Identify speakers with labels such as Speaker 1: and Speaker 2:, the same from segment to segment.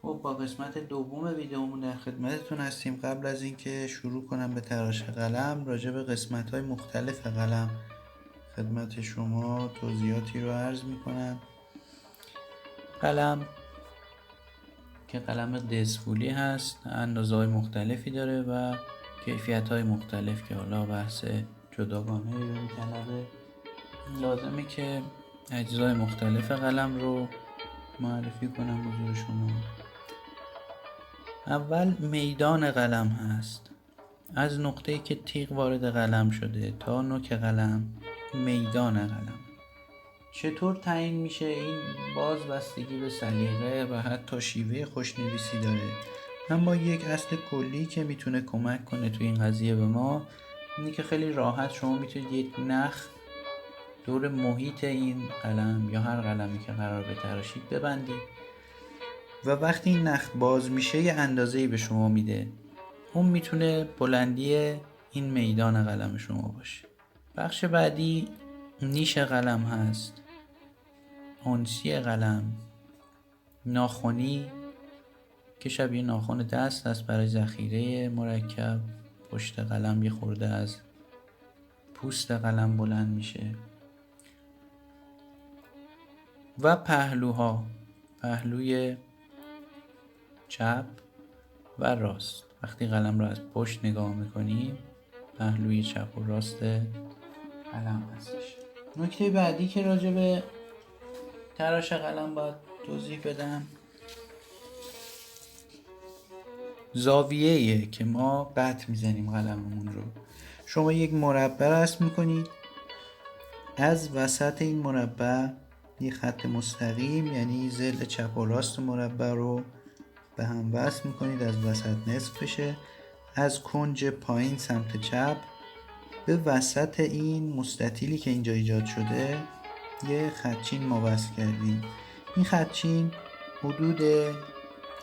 Speaker 1: خب با قسمت دوم ویدئومون در خدمتتون هستیم. قبل از اینکه شروع کنم به تراش قلم، راجع به قسمت‌های مختلف قلم خدمت شما توضیحاتی رو عرض می‌کنم. قلم که قلم دسفولی هست، اندازه‌های مختلفی داره و کیفیت‌های مختلف که حالا بحث جداگانه رو می‌طلبه. لازمه که اجزای مختلف قلم رو معرفی کنم حضور شما. اول میدان قلم هست. از نقطه‌ای که تیغ وارد قلم شده تا نوک قلم میدان قلم. چطور تعیین میشه؟ این باز بستگی به سلیقه و حتی شیوه خوشنویسی داره. اما یک اصل کلی که میتونه کمک کنه تو این قضیه به ما اینه که خیلی راحت شما میتونید یک نخ دور محیط این قلم یا هر قلمی که قرار بتراشید ببندید و وقتی این نخ باز میشه یه اندازه‌ای به شما میده. اون میتونه بلندی این میدان قلم شما باشه. بخش بعدی نیش قلم هست، انسی قلم، ناخنی که شبیه ناخن دست هست برای ذخیره مرکب. پشت قلم یه خورده از پوست قلم بلند میشه. و پهلوها، پهلوی چپ و راست. وقتی قلم رو از پشت نگاه میکنیم پهلوی چپ و راست قلم هستش. نکته بعدی که راجع به تراش قلم باید توضیح بدم زاویه‌ایه که ما قطع میزنیم قلممون رو. شما یک مربع رسم میکنید، از وسط این مربع یه خط مستقیم یعنی ضلع چپ و راست مربع رو به هم وصل میکنید، از وسط نصف بشه. از کنج پایین سمت چپ به وسط این مستطیلی که اینجا ایجاد شده یه خطچین ما وصل کردیم. این خطچین حدود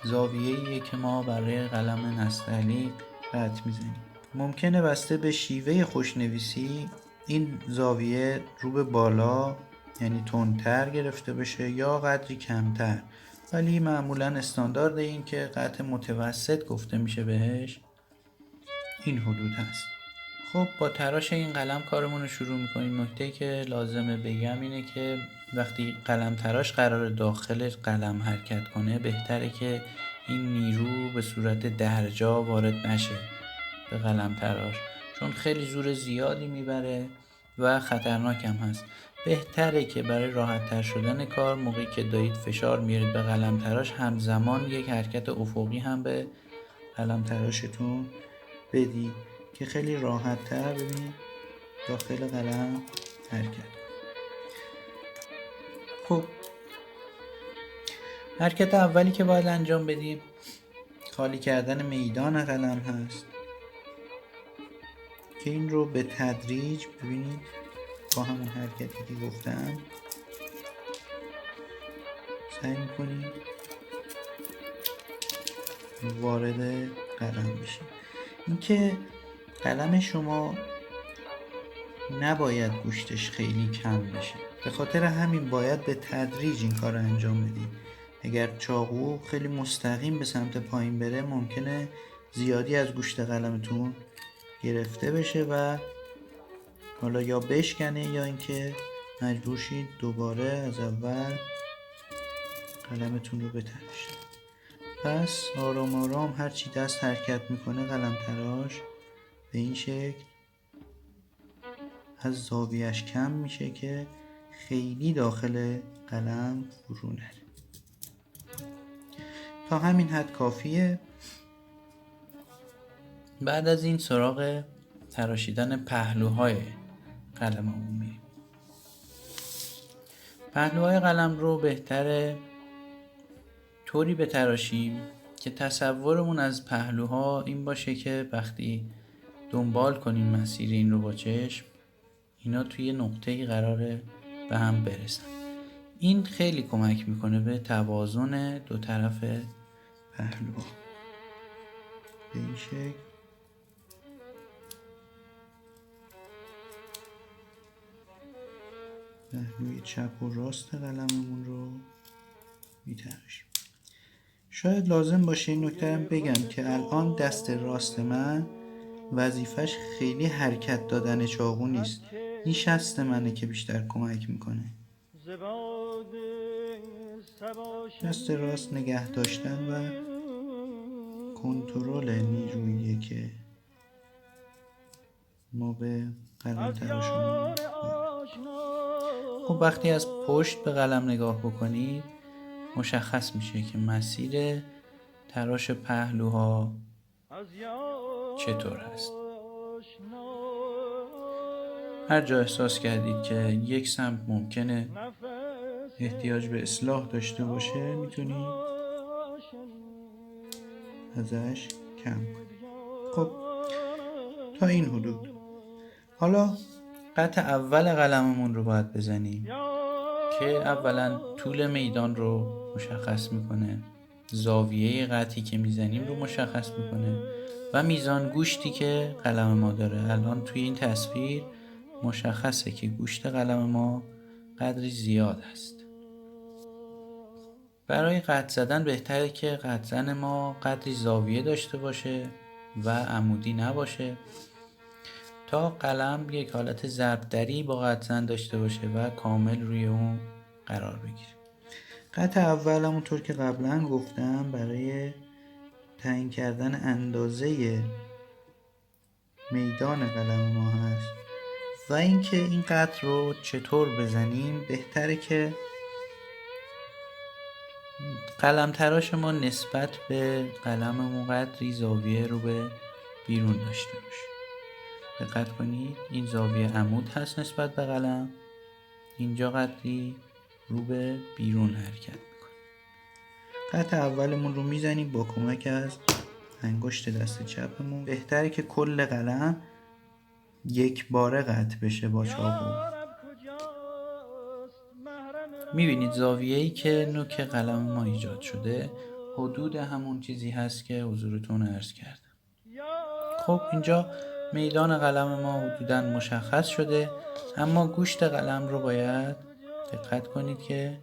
Speaker 1: زاویه‌ایه که ما برای قلم نستعلیق قطع میزنیم. ممکنه بسته به شیوه خوشنویسی این زاویه رو به بالا یعنی تندتر گرفته بشه یا قدری کمتر، ولی معمولا استاندارد این که قطع متوسط گفته میشه بهش این حدود هست. خب با تراش این قلم کارمون رو شروع میکنیم. نکته که لازمه بگم اینه که وقتی قلم تراش قرار داخل قلم حرکت کنه بهتره که این نیرو به صورت درجا وارد نشه به قلم تراش، چون خیلی زور زیادی میبره و خطرناک هم هست. بهتره که برای راحت تر شدن کار موقعی که دارید فشار میارید به قلم تراش همزمان یک حرکت افقی هم به قلم تراشتون بدید که خیلی راحت تر ببینید داخل قلم حرکت. خب حرکت اولی که باید انجام بدیم خالی کردن میدان قلم هست که این رو به تدریج ببینید با همون حرکتی که گفتم سعی میکنید وارد قلم بشید. اینکه قلم شما نباید گوشتش خیلی کم بشه، به خاطر همین باید به تدریج این کار رو انجام بدید. اگر چاقو خیلی مستقیم به سمت پایین بره ممکنه زیادی از گوشت قلمتون گرفته بشه و حالا یا بشکنه یا اینکه مجبور شید دوباره از اول قلمتون رو بتراشید. پس آرام آرام هرچی دست حرکت میکنه قلم تراش به این شکل از زاویهش کم میشه که خیلی داخل قلم فرو نره. تا همین حد کافیه. بعد از این سراغ تراشیدن پهلوهای قلممون میریم. پهلوهای قلم رو بهتره طوری بتراشیم که تصورمون از پهلوها این باشه که وقتی دنبال کنیم مسیر این رو با چشم اینا توی نقطه‌ای قراره به هم برسن. این خیلی کمک میکنه به توازن دو طرف پهلوها. به این شکل پهلوی چپ و راست قلممون رو میتراشیم. شاید لازم باشه این نکته هم بگم که الان دست راست من وظیفش خیلی حرکت دادن چاقو نیست، این شست منه که بیشتر کمک میکنه. دست راست نگه داشتن و کنترل نیرویی که ما به قلم تراشمون. خب وقتی از پشت به قلم نگاه بکنید مشخص میشه که مسیر تراش پهلوها چطور هست. هر جا احساس کردید که یک سمت ممکنه احتیاج به اصلاح داشته باشه میتونید ازش کم کنید. خب تا این حدود. حالا قطع اول قلممون رو باید بزنیم که اولا طول میدان رو مشخص میکنه، زاویه قطعی که میزنیم رو مشخص میکنه و میزان گوشتی که قلم ما داره. الان توی این تصویر مشخصه که گوشت قلم ما قدری زیاد است. برای قطع زدن بهتره که قطع زن ما قدری زاویه داشته باشه و عمودی نباشه تا قلم یک حالت ضربدری با قطع زن داشته باشه و کامل روی اون قرار بگیره. قطع اول همونطور که قبلا گفتم برای تعیین کردن اندازه میدان قلم ما هست و اینکه این قطع رو چطور بزنیم بهتره که قلم تراش ما نسبت به قلممون قدری زاویه رو به بیرون داشته باشه. دقت کنید این زاویه عمود هست نسبت به قلم، اینجا قدری رو به بیرون حرکت میکنه. قطع اولمون رو میزنیم با کمک از انگشت دست چپمون. بهتره که کل قلم یک باره قطع بشه با چاقو. میبینید زاویه‌ای که نوک قلم ما ایجاد شده حدود همون چیزی هست که حضورتون عرض کردم. خب اینجا میدان قلم ما حدوداً مشخص شده، اما گوشت قلم رو باید دقت کنید که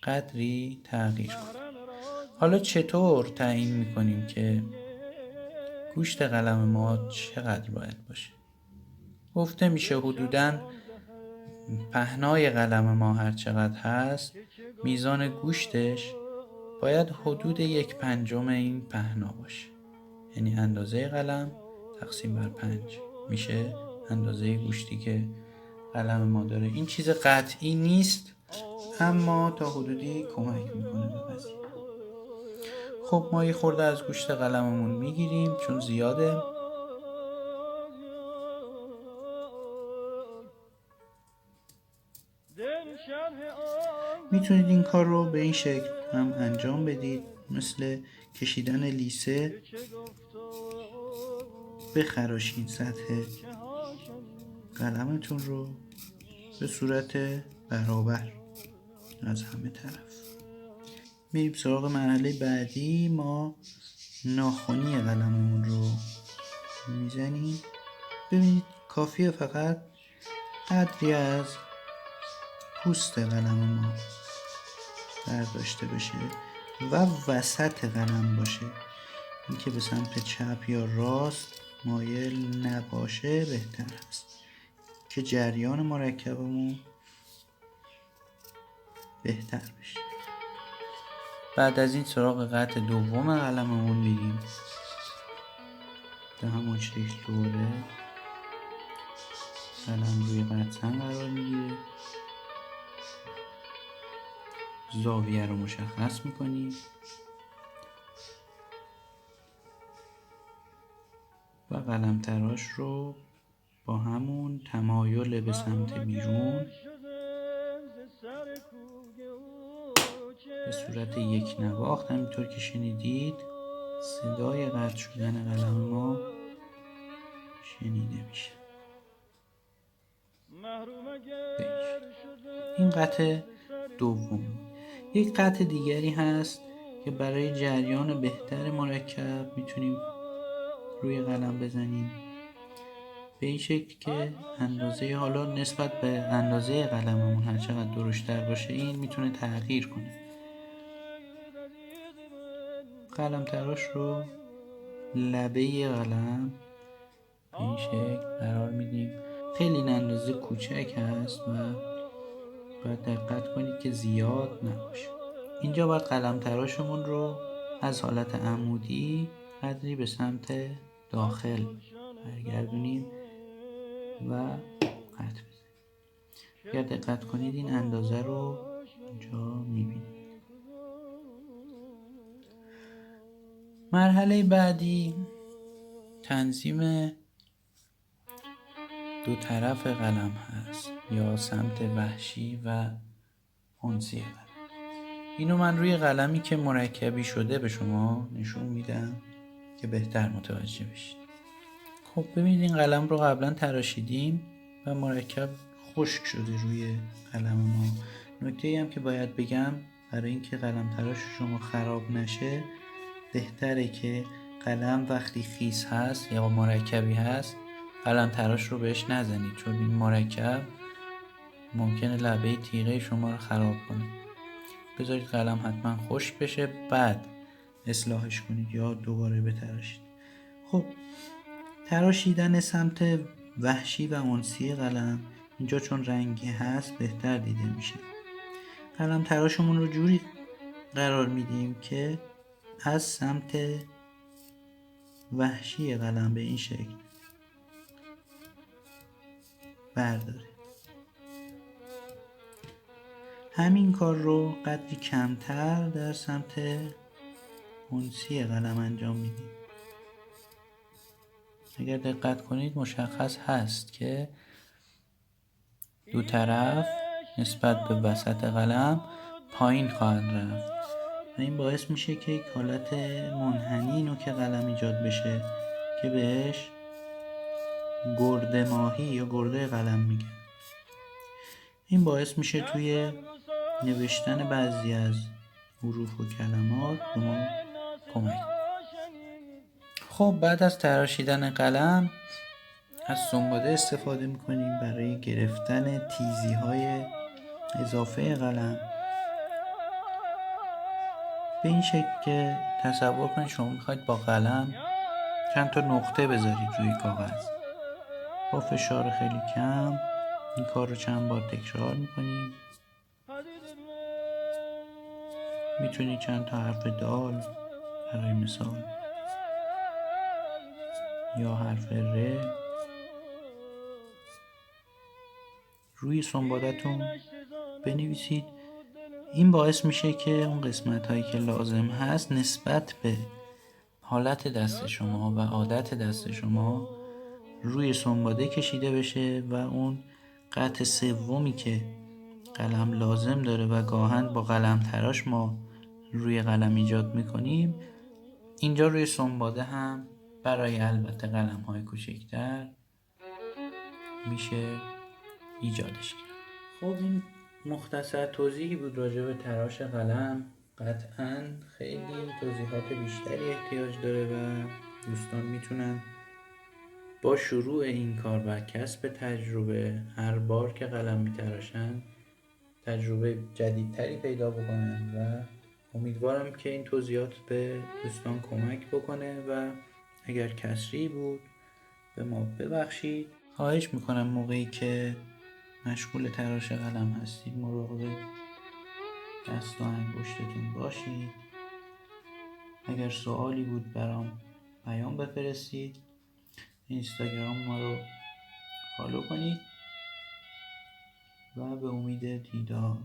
Speaker 1: قدری تغییر کنه. حالا چطور تعیین میکنیم که گوشت قلم ما چقدر باید باشه؟ گفته میشه حدوداً پهنای قلم ما هر چقدر هست میزان گوشتش باید حدود 1/5 این پهنا باشه. یعنی اندازه قلم تقسیم بر 5 میشه اندازه گوشتی که قلم ما داره. این چیز قطعی نیست اما تا حدودی کمک میکنه به قضیه. خب ما یه خورده از گوشت قلممون میگیریم چون زیاده. میتونید این کار رو به این شکل هم انجام بدید، مثل کشیدن لیسه بخراشید سطح قلمتون رو به صورت برابر از همه طرف. میریم سراغ مرحله بعدی. ما ناخنی قلممون رو میزنیم. ببینید کافیه فقط قدری از پوست قلم ما برداشته بشه و وسط قلم باشه. این که به سمت چپ یا راست مایل نباشه بهتر است که جریان مرکبمون بهتر بشه. بعد از این سراغ قطع دوم قلممون میریم. به همون شکل دوره قلم روی قطع قرار میگیره. زاویه رو مشخص میکنیم و قلم تراش رو با همون تمایل به سمت بیرون به صورت یک نواخت همینطور که شنیدید صدای قطع شدن قلم ما شنیده میشه. این قطع دوم. یک قطع دیگری هست که برای جریان بهتر مرکب میتونیم روی قلم بزنیم به این شکل که اندازه حالا نسبت به اندازه قلممون هر چقدر درشتر باشه این میتونه تغییر کنه. قلم تراش رو لبه قلم به این شکل قرار میدیم. خیلی این اندازه کوچک هست و باید دقت کنید که زیاد نباشه. اینجا باید قلم تراشمون رو از حالت عمودی قدری به سمت داخل برگردونیم و قطع بزنیم. اگر دقت کنید این اندازه رو اینجا میبینید. مرحله بعدی تنظیم دو طرف قلم هست یا سمت وحشی و انسی قلم. اینو من روی قلمی که مرکبی شده به شما نشون میدم که بهتر متوجه بشید. خب ببینید این قلم رو قبلا تراشیدیم و مرکب خشک شده روی قلم ما. نکته‌ای هم که باید بگم برای اینکه قلم تراش شما خراب نشه بهتره که قلم وقتی خیس هست یا مرکبی هست قلم تراش رو بهش نزنید، چون این مرکب ممکنه لبه تیغه شما رو خراب کنه. بذارید قلم حتما خشک بشه بعد اصلاحش کنید یا دوباره بتراشید. خب تراشیدن سمت وحشی و انسی قلم اینجا چون رنگی هست بهتر دیده میشه. قلم تراشمون رو جوری قرار میدیم که از سمت وحشی قلم به این شکل برداره. همین کار رو قدری کمتر در سمت انسی قلم انجام میدیم. اگر دقت کنید مشخص هست که دو طرف نسبت به وسط قلم پایین خواهد رفت و این باعث میشه که یک حالت منحنی نوک قلم ایجاد بشه که بهش گرده ماهی یا گرده قلم میگن. این باعث میشه توی نوشتن بعضی از حروف و کلمات به ما کمک. خب بعد از تراشیدن قلم از سنباده استفاده میکنیم برای گرفتن تیزی های اضافه قلم. به این شکل که تصور کنید شما میخواید با قلم چند تا نقطه بذارید روی کاغذ. با فشار خیلی کم این کار رو چند بار تکرار میکنیم. میتونید چند تا حرف دال برای مثال یا حرف ر روی سنبادتون بنویسید. این باعث میشه که اون قسمت هایی که لازم هست نسبت به حالت دست شما و عادت دست شما روی سنباده کشیده بشه و اون قطع سومی که قلم لازم داره و گاهن با قلم تراش ما روی قلم ایجاد میکنیم اینجا روی سنباده هم برای البته قلم های کوچکتر میشه ایجادش کرد. خب این مختصر توضیحی بود راجع به تراش قلم. قطعاً خیلی توضیحات بیشتری احتیاج داره و دوستان میتونن با شروع این کار و کسب تجربه هر بار که قلم میتراشن تجربه جدیدتری پیدا بکنن و امیدوارم که این توضیحات به دوستان کمک بکنه و اگر کسری بود به ما ببخشید. خواهش میکنم موقعی که مشغول تراش قلم هستید مراقب دست و انگشتتون باشید. اگر سوالی بود برام پیام بفرستید. اینستاگرام ما رو فالو کنید و به امید دیدار.